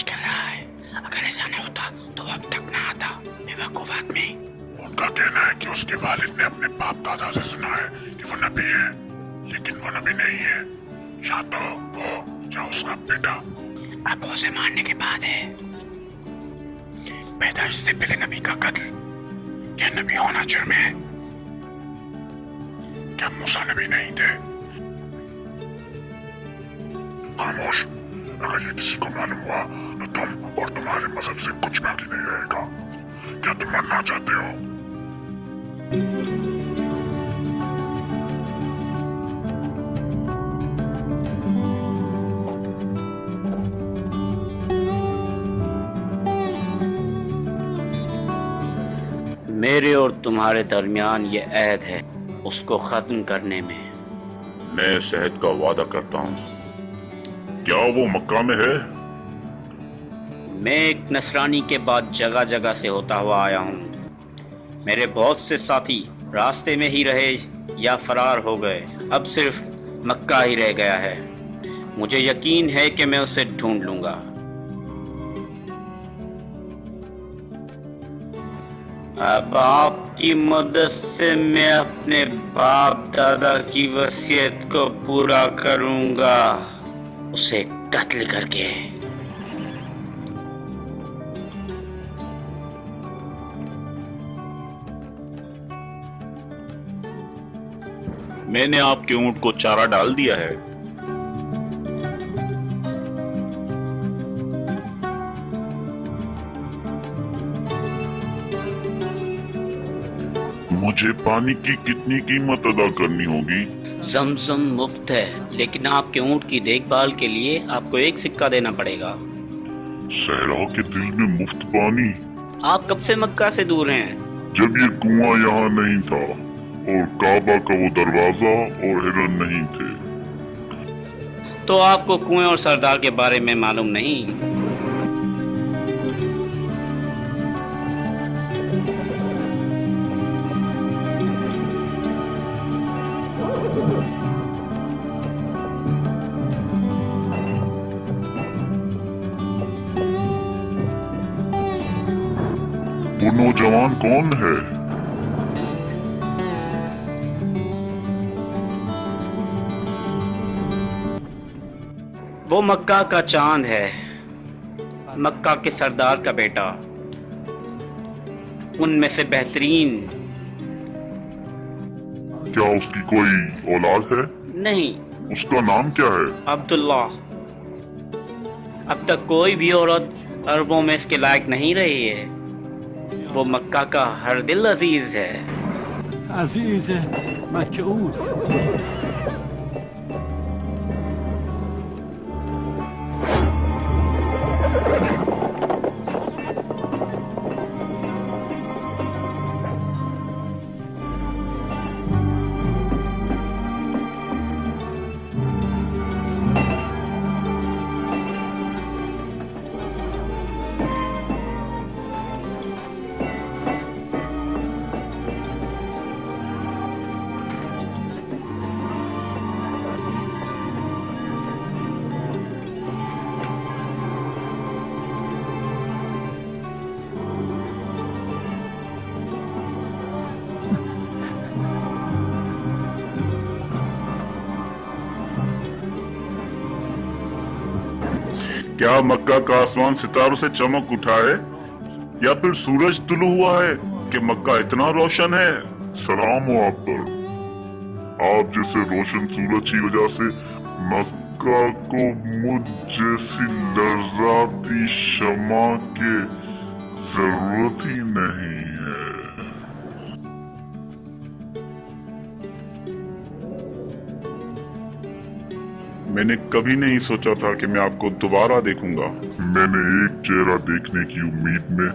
تلاش کر رہا ہے. اگر ایسا نہ ہوتا تو وہ اب تک نہ آتا. بیوقوف آدمی. ان کا کہنا ہے کہ اس کے والد نے اپنے باپ دادا سے سنا ہے کہ وہ نبی ہے، لیکن وہ نبی نہیں ہے. یا تو وہ یا اس کا بیٹا. اب اسے مارنے کے بعد ہے. پیدائش سے پہلے نبی کا قتل. کیا نبی ہونا جرم ہے؟ کیا موسیٰ نبی نہیں تھے؟ خاموش. اگر یہ کسی کو معلوم ہوا تو تم اور تمہارے مذہب سے کچھ باقی نہیں رہے گا. کیا تم مرنا چاہتے ہو؟ میرے اور تمہارے درمیان یہ عہد ہے، اس کو ختم کرنے میں. میں صحت کا وعدہ کرتا ہوں. کیا وہ مکہ میں ہے؟ میں ایک نصرانی کے بعد جگہ جگہ سے ہوتا ہوا آیا ہوں. میرے بہت سے ساتھی راستے میں ہی رہے یا فرار ہو گئے. اب صرف مکہ ہی رہ گیا ہے. مجھے یقین ہے کہ میں اسے ڈھونڈ لوں گا. اب آپ کی مدد سے میں اپنے باپ دادا کی وصیت کو پورا کروں گا، اسے قتل کر کے. میں نے آپ کے اونٹ کو چارہ ڈال دیا ہے. مجھے پانی کی کتنی قیمت ادا کرنی ہوگی؟ زمزم مفت ہے، لیکن آپ کے اونٹ کی دیکھ بھال کے لیے آپ کو 1 سکہ دینا پڑے گا. صحرا کے دل میں مفت پانی؟ آپ کب سے مکہ سے دور ہیں؟ جب یہ کنواں یہاں نہیں تھا اور کعبہ کا وہ دروازہ اور ہرن نہیں تھے. تو آپ کو کنویں اور سردار کے بارے میں معلوم نہیں؟ وہ نوجوان کون ہے؟ وہ مکہ کا چاند ہے، مکہ کے سردار کا بیٹا، ان میں سے بہترین. کیا اس کی کوئی اولاد ہے؟ نہیں. اس کا نام کیا ہے؟ عبداللہ. اب تک کوئی بھی عورت عربوں میں اس کے لائق نہیں رہی ہے. وہ مکہ کا ہر دل عزیز ہے. عزیز مکعوس. کیا مکہ کا آسمان ستاروں سے چمک اٹھا ہے یا پھر سورج طلوع ہوا ہے کہ مکہ اتنا روشن ہے؟ سلام ہو آپ پر. آپ جیسے روشن سورج کی وجہ سے مکہ کو مجھ جیسی لرزاتی شمع کی ضرورت ہی نہیں ہے. میں نے کبھی نہیں سوچا تھا کہ میں آپ کو دوبارہ دیکھوں گا. میں نے ایک چہرہ دیکھنے کی امید میں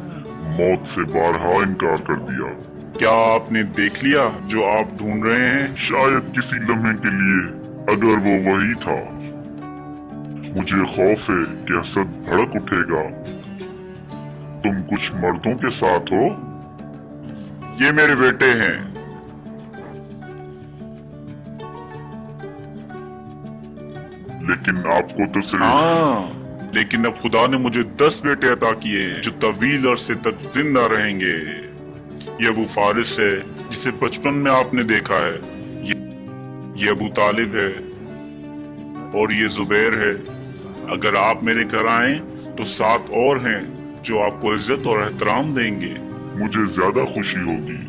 موت سے بارہا انکار کر دیا. کیا آپ نے دیکھ لیا جو آپ ڈھونڈ رہے ہیں؟ شاید کسی لمحے کے لیے، اگر وہ وہی تھا. مجھے خوف ہے کہ حسد بھڑک اٹھے گا. تم کچھ مردوں کے ساتھ ہو؟ یہ میرے بیٹے ہیں. لیکن آپ کو تو صرف لیکن اب خدا نے مجھے 10 بیٹے عطا کیے ہیں جو طویل عرصے تک زندہ رہیں گے. یہ ابو فارس ہے جسے بچپن میں آپ نے دیکھا ہے. یہ ابو طالب ہے اور یہ زبیر ہے. اگر آپ میرے گھر آئیں تو 7 اور ہیں جو آپ کو عزت اور احترام دیں گے. مجھے زیادہ خوشی ہوگی.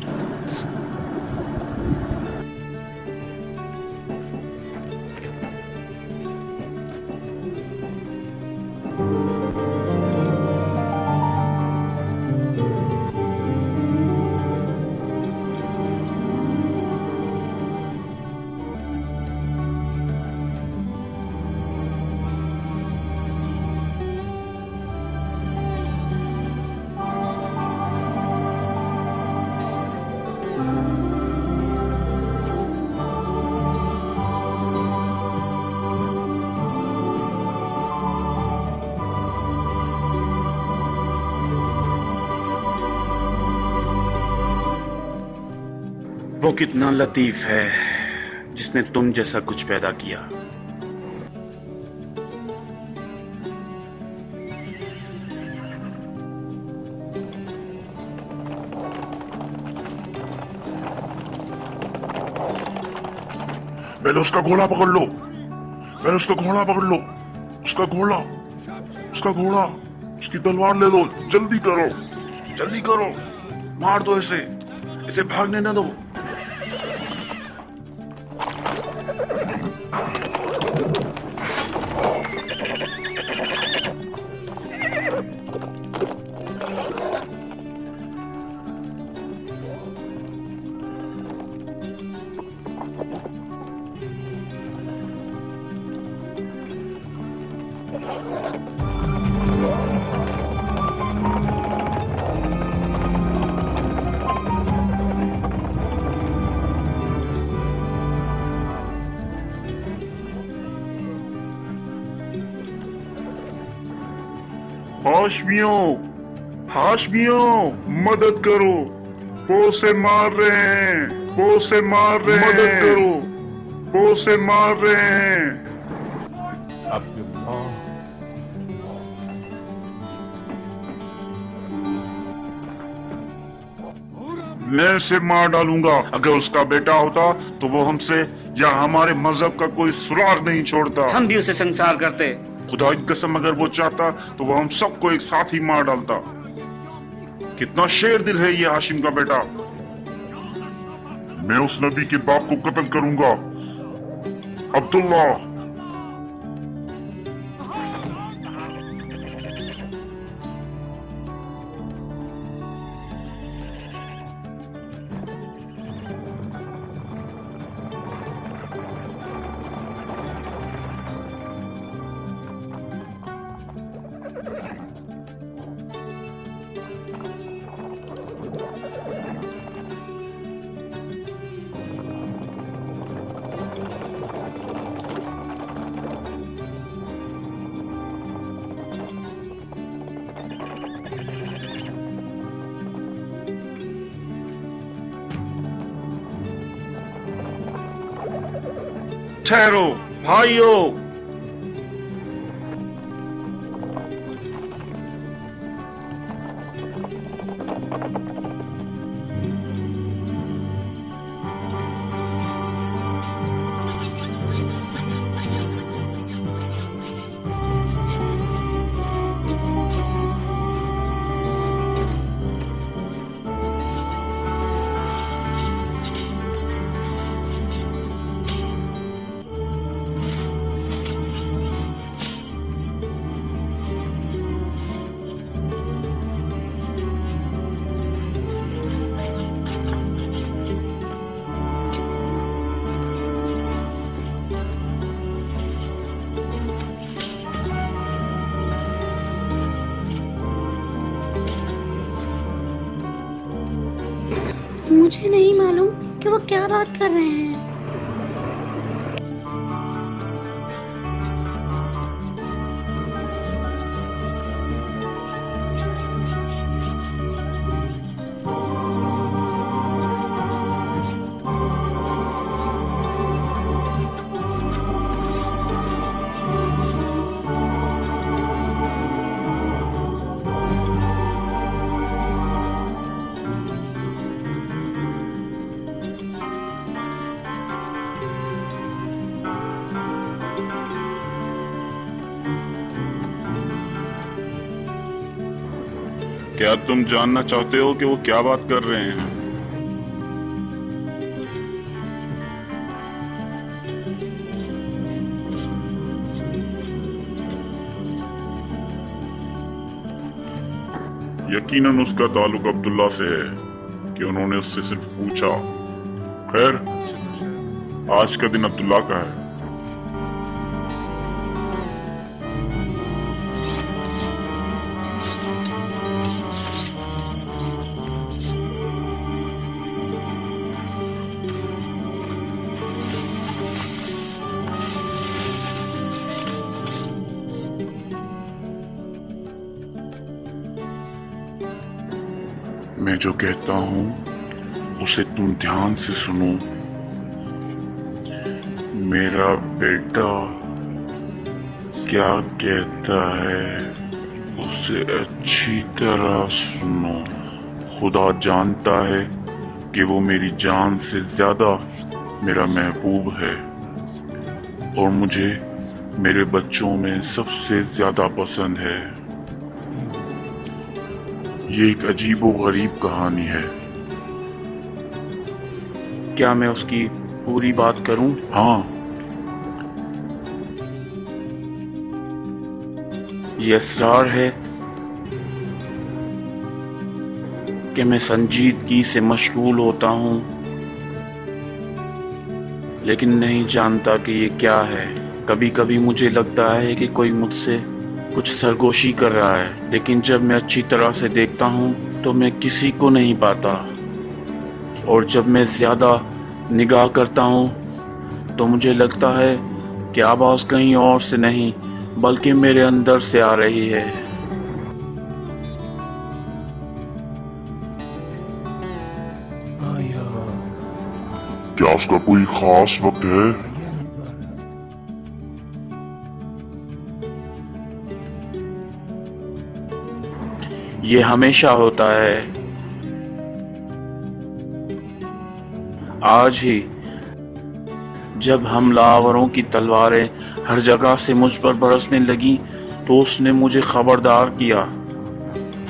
وہ کتنا لطیف ہے جس نے تم جیسا کچھ پیدا کیا. پہلے اس کا گھوڑا پکڑ لو. پہلے اس کا گھوڑا پکڑ لو. اس کا گھوڑا. اس کا گھوڑا. اس کی تلوار لے لو. جلدی کرو. جلدی کرو. مار دو اسے. اسے بھاگنے نہ دو. ہاشمیوں. ہاشمیوں مدد کرو. وہ سے مار رہے ہیں. وہ سے مار رہے ہیں. مدد کرو. وہ سے مار رہے ہیں. Abdullah. میں اسے مار ڈالوں گا. اگر اس کا بیٹا ہوتا تو وہ ہم سے یا ہمارے مذہب کا کوئی سراغ نہیں چھوڑتا. ہم بھی اسے سنسار کرتے. خدا کی قسم اگر وہ چاہتا تو وہ ہم سب کو ایک ساتھ ہی مار ڈالتا. کتنا شیر دل ہے یہ ہاشم کا بیٹا. میں اس نبی کے باپ کو قتل کروں گا. عبداللہ. ٹھہرو بھائیو. مجھے نہیں معلوم کہ وہ کیا بات کر رہے ہیں. क्या तुम जानना चाहते हो कि वो क्या बात कर रहे हैं? यकीनन उसका ताल्लुक अब्दुल्ला से है कि उन्होंने उससे सिर्फ पूछा। खैर, आज का दिन अब्दुल्ला का है। मैं जो कहता हूं उसे तुम ध्यान से सुनो। मेरा बेटा क्या कहता है उसे अच्छी तरह सुनो। खुदा जानता है कि वो मेरी जान से ज्यादा मेरा महबूब है और मुझे मेरे बच्चों में सबसे ज्यादा पसंद है। ये एक अजीबो गरीब कहानी है। क्या मैं उसकी पूरी बात करूं? हाँ। ये असरार है कि मैं संजीदगी से मशगूल होता हूं, लेकिन नहीं जानता कि ये क्या है। कभी कभी मुझे लगता है कि कोई मुझसे कुछ सरगोशी कर रहा है, लेकिन जब मैं अच्छी तरह से देखता हूँ तो मैं किसी को नहीं पाता, और जब मैं ज्यादा निगाह करता हूँ तो मुझे लगता है कि आवाज कहीं और से नहीं बल्कि मेरे अंदर से आ रही है। क्या उसका कोई खास वक्त है? ये हमेशा होता है। आज ही जब हमलावरों की तलवारें हर जगह से मुझ पर बरसने लगी तो उसने मुझे खबरदार किया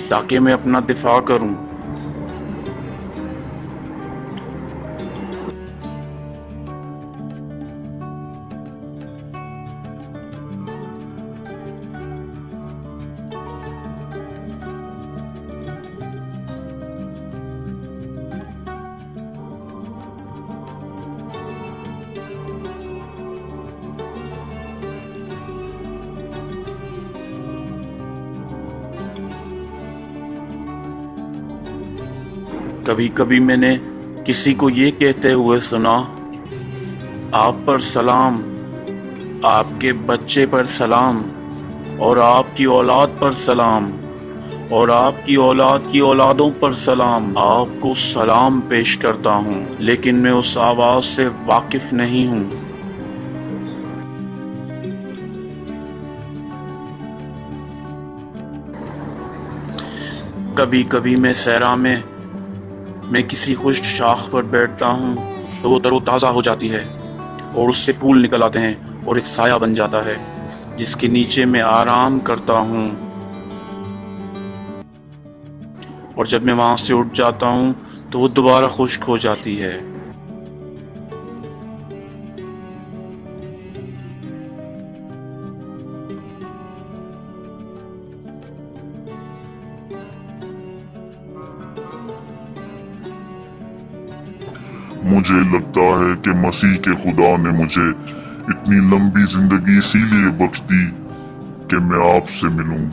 ताकि मैं अपना दिफा करूं। कभी कभी मैंने किसी को ये कहते हुए सुना, आप पर सलाम, आपके बच्चे पर सलाम, और आपकी औलाद पर सलाम, और आपकी औलाद की औलादों पर सलाम। आपको सलाम पेश करता हूँ, लेकिन मैं उस आवाज से वाकिफ नहीं हूँ। कभी कभी मैं सहरा में किसी खुश्क शाख पर बैठता हूँ तो वो तरोताज़ा हो जाती है और उससे फूल निकल आते हैं और एक साया बन जाता है जिसके नीचे मैं आराम करता हूँ। और जब मैं वहां से उठ जाता हूँ तो वो दोबारा खुश्क हो जाती है। मुझे लगता है कि मसीह के खुदा ने मुझे इतनी लंबी जिंदगी इसीलिए बख्श दी कि मैं आपसे मिलूं।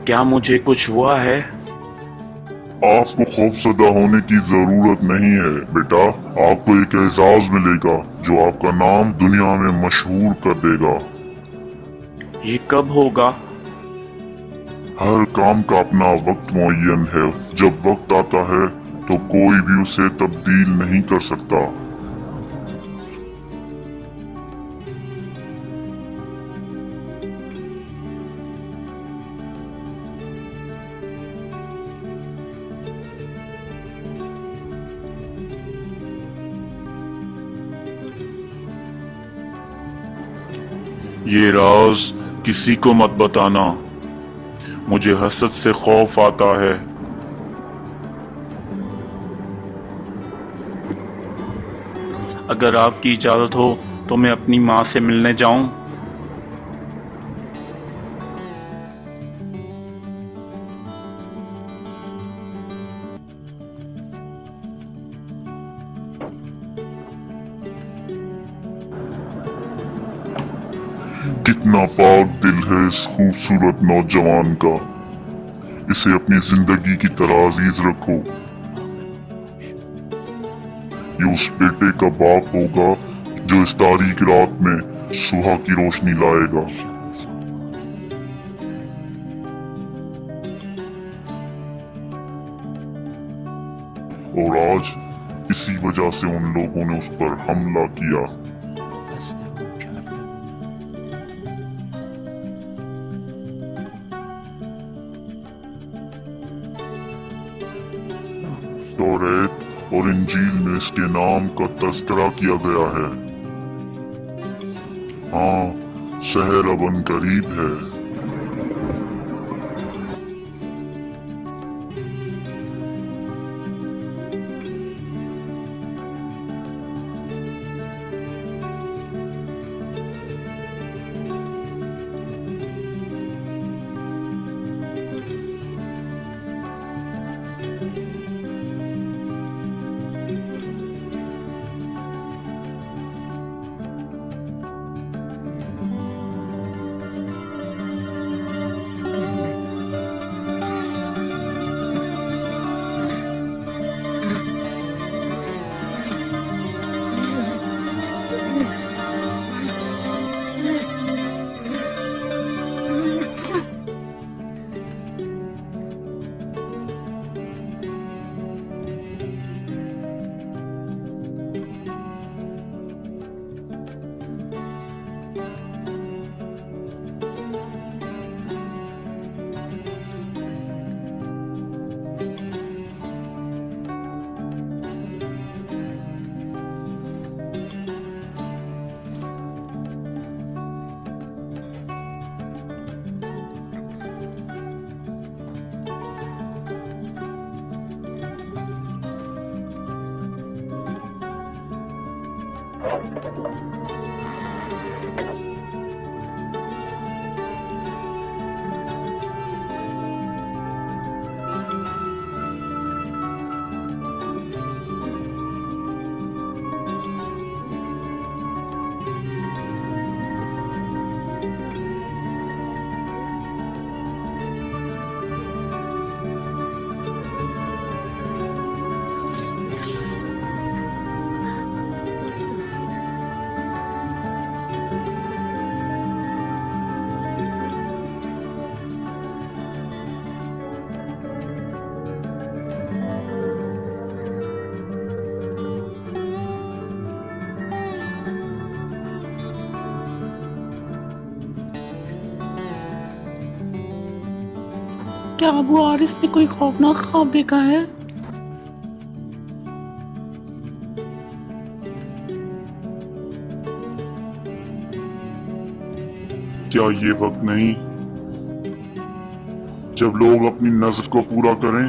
क्या मुझे कुछ हुआ है? आपको खौफजदा होने की जरूरत नहीं है बेटा। आपको एक एजाज मिलेगा जो आपका नाम दुनिया में मशहूर कर देगा। ये कब होगा? हर काम का अपना वक्त मुअय्यन है। जब वक्त आता है तो कोई भी उसे तब्दील नहीं कर सकता। یہ راز کسی کو مت بتانا، مجھے حسد سے خوف آتا ہے۔ اگر آپ کی اجازت ہو تو میں اپنی ماں سے ملنے جاؤں؟ کتنا پاک دل ہے اس خوبصورت نوجوان کا، اسے اپنی زندگی کی طرح عزیز رکھو۔ یہ اس بیٹے کا باپ ہوگا جو اس تاریک رات میں صبح کی روشنی لائے گا۔ اور آج اسی وجہ سے ان لوگوں نے اس پر حملہ کیا۔ توریت اور انجیل میں اس کے نام کا تذکرہ کیا گیا ہے۔ ہاں، شہر اب ان قریب ہے۔ کیا ابو حارث نے کوئی خوفناک خواب دیکھا ہے؟ کیا یہ وقت نہیں جب لوگ اپنی نظر کو پورا کریں؟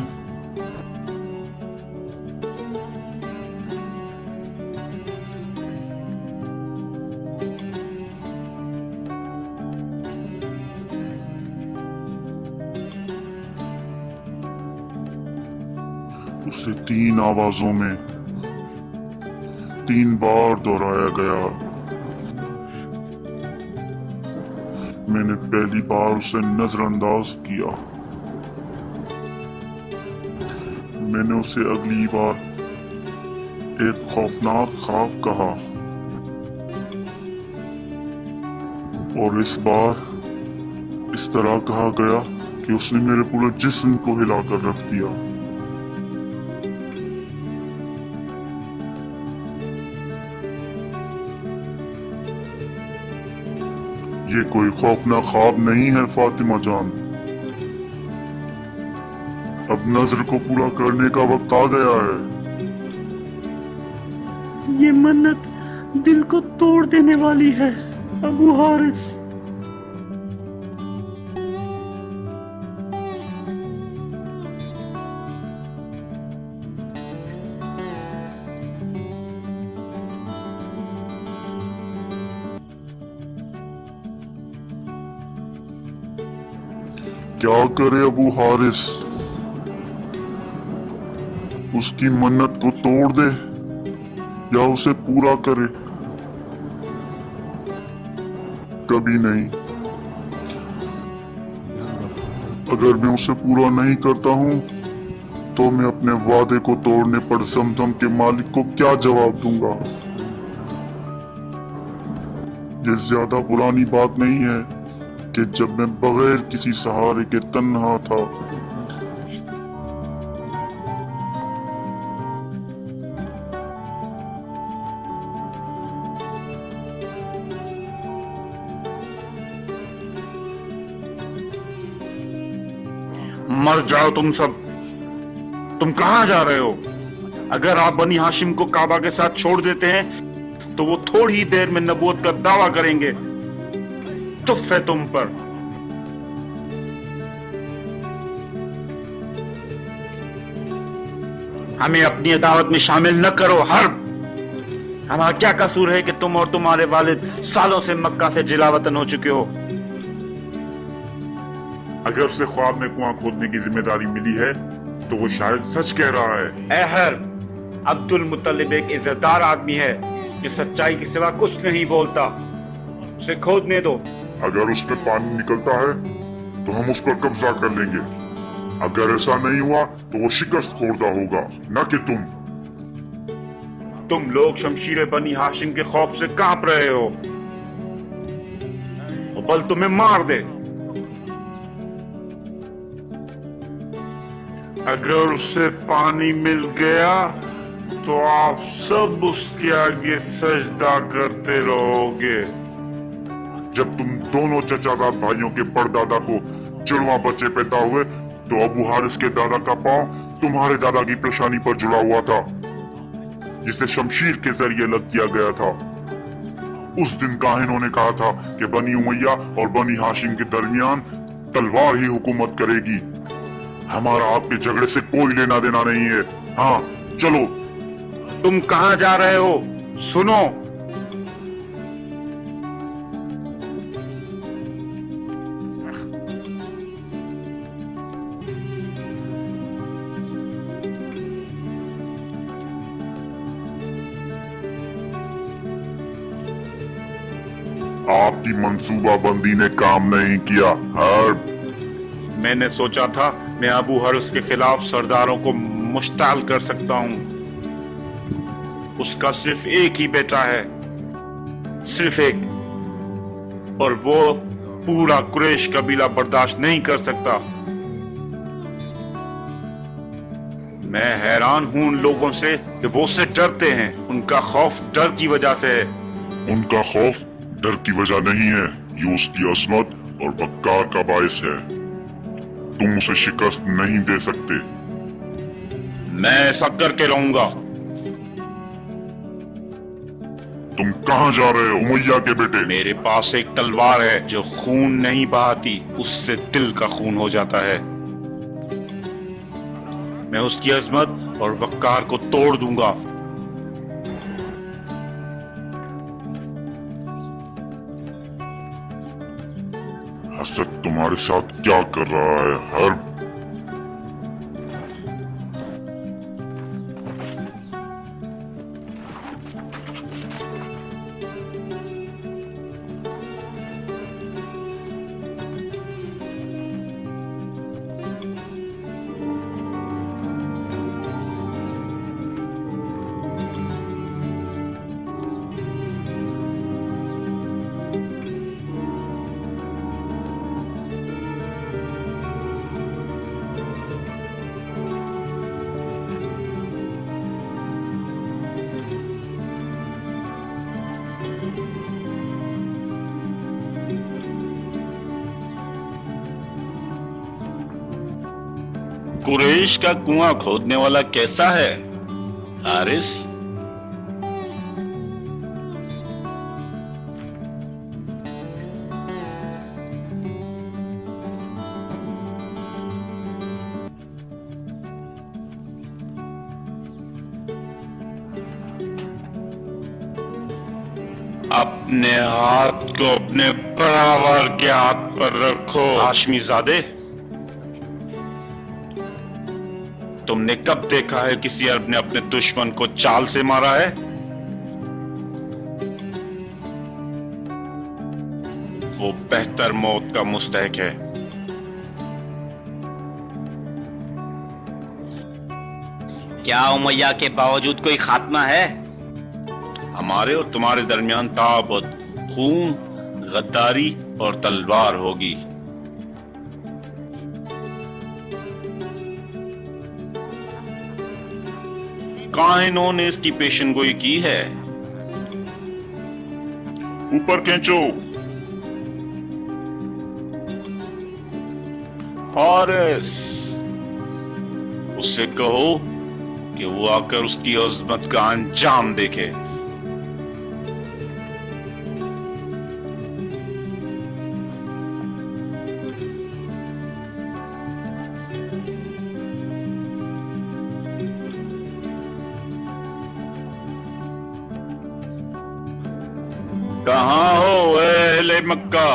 اسے 3 آوازوں میں 3 بار دہرایا گیا۔ میں نے پہلی بار اسے نظر انداز کیا، میں نے اسے اگلی بار ایک خوفناک خواب کہا، اور اس بار اس طرح کہا گیا کہ اس نے میرے پورے جسم کو ہلا کر رکھ دیا۔ یہ کوئی خوفناک خواب نہیں ہے فاطمہ جان، اب نظر کو پورا کرنے کا وقت آ گیا ہے۔ یہ منت دل کو توڑ دینے والی ہے ابو حارث۔ क्या करे अबू हारिस? उसकी मन्नत को तोड़ दे या उसे पूरा करे? कभी नहीं। अगर मैं उसे पूरा नहीं करता हूं तो मैं अपने वादे को तोड़ने पर जमजम के मालिक को क्या जवाब दूंगा? ये ज्यादा पुरानी बात नहीं है कि जब मैं बगैर किसी सहारे के तन्हा था। मर जाओ तुम सब। तुम कहां जा रहे हो? अगर आप बनी हाशिम को काबा के साथ छोड़ देते हैं तो वो थोड़ी ही देर में नबूवत का दावा करेंगे। तुफ है तुम पर। हमें अपनी अदावत में शामिल न करो हर्ब। हमारा क्या कसूर है कि तुम और तुम्हारे वालिद सालों से मक्का से जिलावतन हो चुके हो? अगर उसे ख्वाब में कुआं खोदने की जिम्मेदारी मिली है तो वो शायद सच कह रहा है। ऐ हर्ब, अब्दुल मुत्तलिब एक इज्जतदार आदमी है कि सच्चाई के सिवा कुछ नहीं बोलता। उसे खोदने दो। अगर उसमें पानी निकलता है तो हम उस पर कब्जा कर लेंगे। अगर ऐसा नहीं हुआ तो वो शिकस्त खोरदा होगा, न कि तुम। तुम लोग शमशीर बनी हाशिम के खौफ से कांप रहे हो। बल तुम्हें मार दे। अगर उसे पानी मिल गया तो आप सब उसके आगे सजदा करते रहोगे। जब तुम दोनों चचाजाद भाइयों के परदादा को जुड़वा बच्चे पैदा हुए तो अबू हारिस के दादा का पांव तुम्हारे दादा की पेशानी पर जुड़ा हुआ था, जिसे शमशीर के जरिए लग किया गया था। उस दिन काहिनों ने कहा था कि बनी उमैया और बनी हाशिम के दरमियान तलवार ही हुकूमत करेगी। हमारा आपके झगड़े से कोई लेना देना नहीं है। हाँ, चलो। तुम कहां जा रहे हो? सुनो। आपकी मंसूबाबंदी ने काम नहीं किया हर्ब। मैंने सोचा था मैं अबू हर्स के खिलाफ सरदारों को मुश्ताल कर सकता हूं। उसका सिर्फ एक ही बेटा है, सिर्फ एक, और वो पूरा कुरैश कबीला बर्दाश्त नहीं कर सकता। मैं हैरान हूं उन लोगों से कि वो उससे डरते हैं। उनका खौफ डर की वजह से है। उनका खौफ डर की वजह नहीं है, ये उसकी अजमत और वक़ार का बायस है। तुम उसे शिकस्त नहीं दे सकते। मैं ऐसा करके रहूंगा। तुम कहां जा रहे हो उमैया के बेटे? मेरे पास एक तलवार है जो खून नहीं बहाती, उससे दिल का खून हो जाता है। मैं उसकी अजमत और वक़ार को तोड़ दूंगा। हसद तुम्हारे साथ क्या कर रहा है हर्ब? कुरैश का कुआं खोदने वाला कैसा है हारिस? अपने हाथ को अपने बराबर के हाथ पर रखो हाशमी ज़ादे। तुमने कब देखा है किसी अरब ने अपने दुश्मन को चाल से मारा है? वो बेहतर मौत का मुस्तहिक है। क्या उमैया के बावजूद कोई खात्मा है? हमारे और तुम्हारे दरमियान ताबत, खून, गद्दारी और तलवार होगी। कहाँ इन्होंने इसकी पेशनगोई की है? ऊपर खींचो। हारिस, उससे कहो कि वो आकर उसकी अजमत का अंजाम देखे। कहाँ हो अहले मक्का?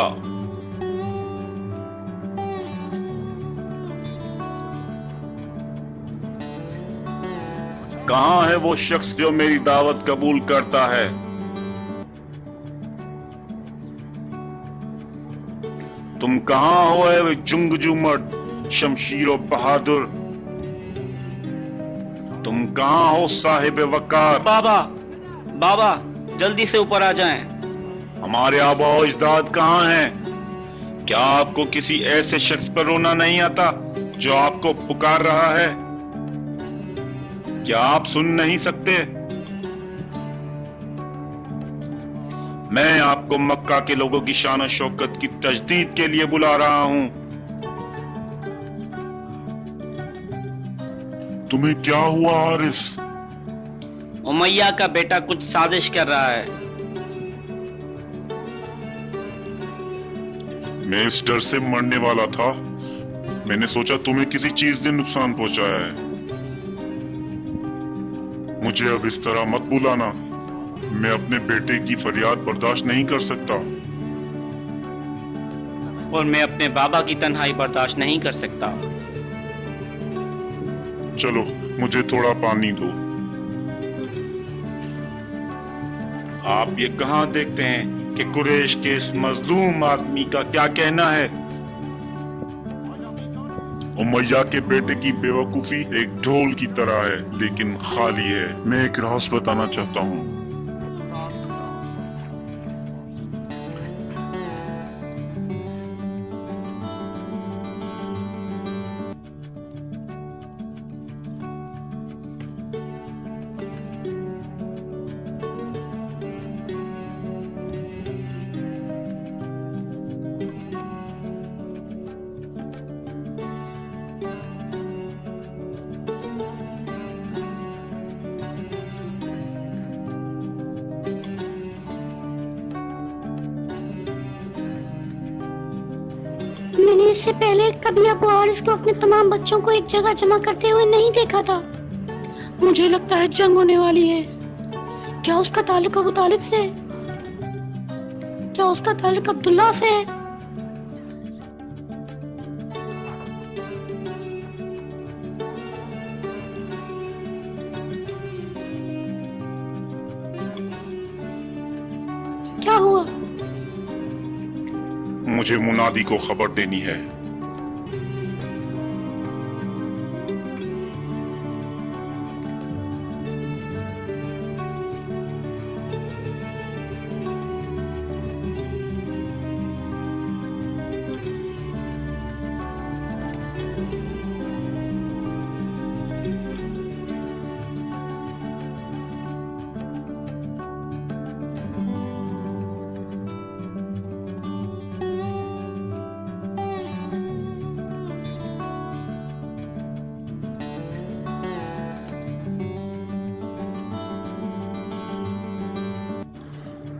कहाँ है वो शख्स जो मेरी दावत कबूल करता है? तुम कहाँ हो ए जुंगजू मर्द, शमशीर और बहादुर? तुम कहाँ हो साहिब वकार? बाबा, बाबा, जल्दी से ऊपर आ जाएं। हमारे आबा और अजदाद कहाँ हैं? क्या आपको किसी ऐसे शख्स पर रोना नहीं आता जो आपको पुकार रहा है? क्या आप सुन नहीं सकते? मैं आपको मक्का के लोगों की शान और शौकत की तजदीद के लिए बुला रहा हूं। तुम्हें क्या हुआ हारिस? उमैया का बेटा कुछ साजिश कर रहा है। मैं इस डर से मरने वाला था। मैंने सोचा तुम्हें किसी चीज ने नुकसान पहुंचाया है। मुझे अब इस तरह मत बुलाना। मैं अपने बेटे की फरियाद बर्दाश्त नहीं कर सकता। और मैं अपने बाबा की तन्हाई बर्दाश्त नहीं कर सकता। चलो, मुझे थोड़ा पानी दो। आप ये कहां देखते हैं कि कुरैश के इस मजलूम आदमी का क्या कहना है? उमैया के बेटे की बेवकूफी एक ढोल की तरह है, लेकिन खाली है। मैं एक राज बताना चाहता हूँ। मैंने इससे पहले कभी अबू हारिस को अपने तमाम बच्चों को एक जगह जमा करते हुए नहीं देखा था। मुझे लगता है जंग होने वाली है। क्या उसका ताल्लुक अबू तालिब से है? क्या उसका ताल्लुक अब्दुल्ला से है? क्या हुआ? मुझे मुनादी को खबर देनी है।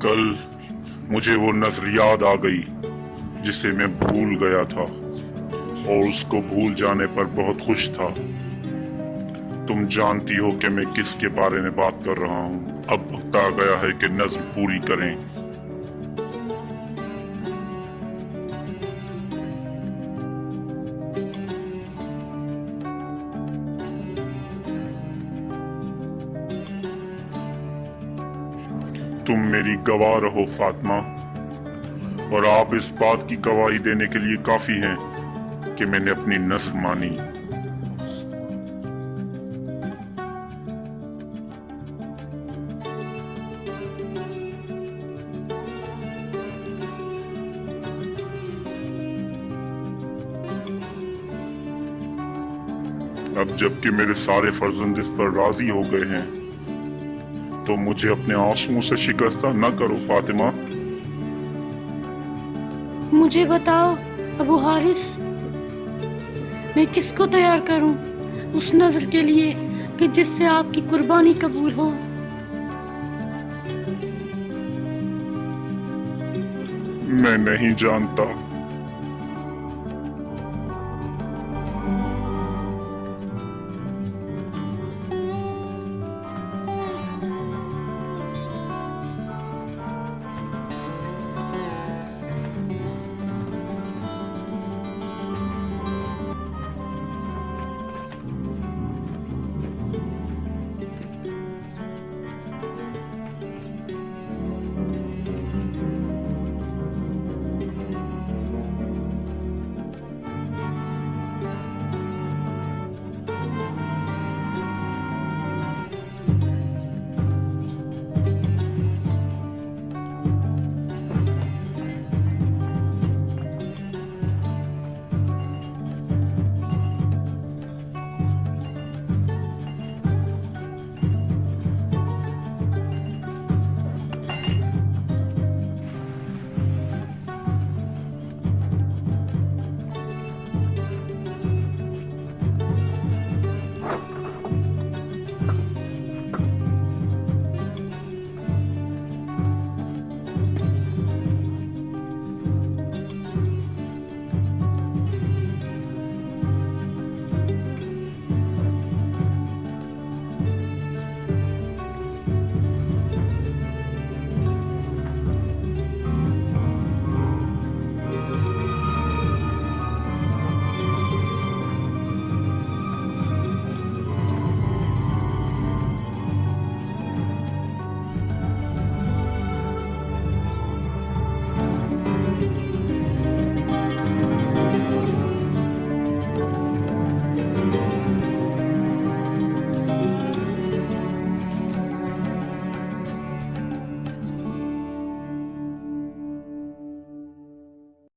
कल मुझे वो नजर याद आ गई जिसे मैं भूल गया था, और उसको भूल जाने पर बहुत खुश था। तुम जानती हो कि मैं किसके बारे में बात कर रहा हूँ। अब वक्त आ गया है कि नज्म पूरी करें। तुम मेरी गवाह रहो फातिमा, और आप इस बात की गवाही देने के लिए काफी हैं कि मैंने अपनी नस्ल मानी। अब जबकि मेरे सारे फर्जंद इस पर राजी हो गए हैं, तो मुझे अपने आंसुओं से शिकस्ता न करो फातिमा। मुझे बताओ अबू हारिस, मैं किसको तैयार करूं उस नजर के लिए कि जिससे आपकी कुर्बानी कबूल हो। मैं नहीं जानता।